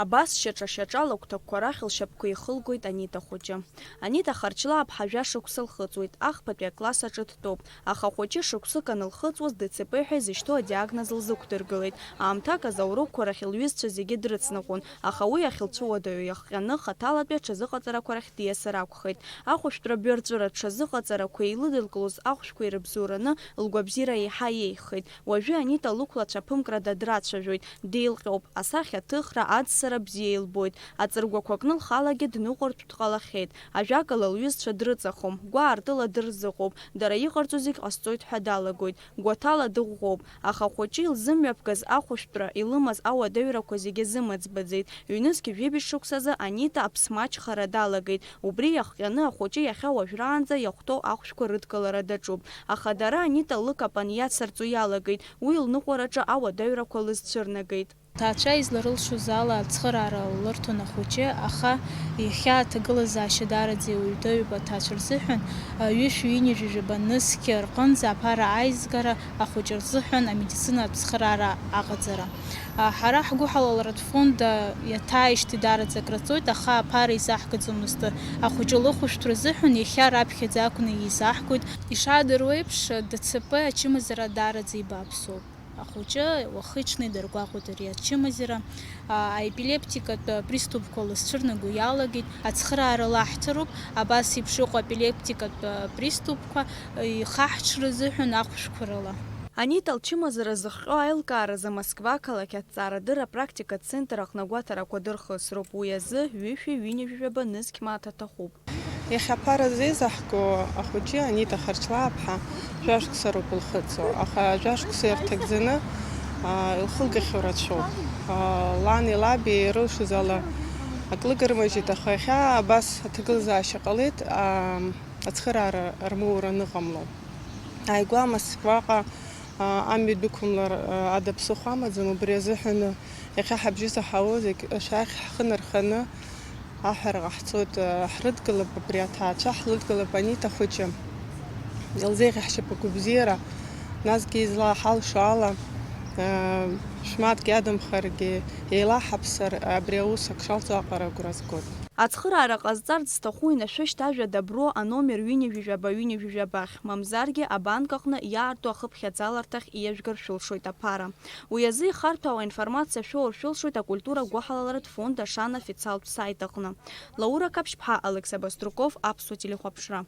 Абас шьаҿа-шьаҿала агәҭакқәа рахь лшьапқәа ихылгоит Анита хәыҷы. Анита Харчлаа ԥҳажәа шықәса лхыҵуеит, ахԥатәи акласс аҿы дтәоуп. Аха ахәыҷы шықәсык анылхыҵуаз ДЦП ҳәа изышьҭоу адиагноз лзықәдыргылеит. Аамҭак азаурықәқәа рахь лҩызцәа зегьы дрыцныҟәон, аха уи ахьылцәуадаҩу иахҟьаны хаҭалатәи аҽазыҟаҵарақәа рахь диасыр акәхеит. Ахәышәтәра бырҵәыра аҽазыҟаҵарақәа еилыдылкылоз ахәшәқәа ирыбзураны лгәабзиара еиҳа еиӷьхеит. Уажәы Анита лықәлацәа ԥымкрада драцәажәоит, деилҟьоуп, асахьа аҭыхра аӡсара бзиа илбоит. Аҵыргәақәа кны лхалагьы дныҟәартә дҟалахьеит. Ажәакала лҩызцәа дрыҵахом, гәаартыла дырзыҟоуп, дара иҟарҵо зегь ҟасҵоит ҳәа далагоит. Гәаҭала дыӷәӷәоуп. Аха ахәыҷы илзымҩаԥгаз ахәышәтәра илымаз ауадаҩрақәа зегьы зымыӡбаӡеит. Ҩнызқь жәибжь шықәсазы Анита аԥсмаҷхара далагеит. Убри иахҟьаны ахәыҷы иахьа уажәраанӡа иахәҭоу ахәшәқәа рыдкылара даҿуп. Аха дара Анита лыкапан иацырҵо иалагеит. Уи лныҟәараҿы ауадаҩрақәа лызцәырнагеит. Ҭаацәа изларылшоз ала ацхыраара лырҭон ахәыҷы, аха иахьа аҭагылазаашьа даараӡа иуадаҩуп аҭаацәа рзыҳәан ҩышә-ҩынҩажәижәаба нызқь рҟынӡа аԥара аизгара ахәыҷы рзыҳәан амедицинатә цхыраара аҟаҵара. Ҳара ҳгәыҳалалратә фонд иаҭааижьҭеи даараӡа акраҵоит, аха аԥара изаҳгаӡомызт. Ахәыҷы лыхәышәтәра азыҳәан иахьа раԥхьаӡа акәны изаҳгоит. Ишаадыруа еиԥш, ДЦП ачымазара даараӡа ибааԥсоуп. Ахәыҷы уахыҽны идыргәаҟуеит ари ачымазара. Аепилептикатә приступқәа лызцәырнаго иалагеит. Ацхыраара лаҳҭароуп. Абас еиԥш иҟоу аепилептикатә приступқәа ихаҳҽра азыҳәан ахәшәқәа рыла. Анита лчымазара зыхҟьо аилкааразы Москва ақалақь аҭҵаарадырра апрактикатә центр аҟны агәаҭарақәа дырхысроуп. Уи азы ҩышә-ҩынҩажәижәаба нызқь мааҭ аҭахуп. Иахьа аԥара зеизаҳго ахәыҷы Анита Харчлаа-ԥҳа жәашықәса роуп илхыҵуа, аха жәашықәса ирҭагӡаны илхылгахьоу рацәоуп. Лани лаби ирылшоз ала ак лыгырмыжьит, аха иахьа абас аҭагылазаашьа ҟалеит ацхыраара рмоура аныҟамло. Ааигәа Москваҟа амҩа дәықәымлар ада ԥсыхәа амаӡам, убри азыҳәан иахьа ҳабжьы заҳауа зегь шәахь ҳхынарханы аҳәара ҟаҳҵоит, ҳрыдгылап абри аҭаацәа, ҳлыдгылап Анита хәыҷы илзеиӷьаҳшьап агәабзиара, насгьы излаҳалшо ала шәмаҭк иадамхаргьы еилаҳаԥсар абри аус ак шалҵо аҟара агәра згоит. Ацхыраара ҟазҵарц зҭаху инашәышьҭ ажәа дабро аномер ҩынҩажәижәаба ахь, мамзаргьы абанк аҟны иаарту ахыԥхьаӡаларҭахь ииажәгар шәылшоит аԥара. Уи азы ихарҭәаауа аинформациа шәоур шәылшоит акультура гәыҳалалратә фонд ашан официалтә сайт аҟны. Лаура Каԥшьԥҳа, Алексей Баструков, Аԥсуа телехәаԥшра.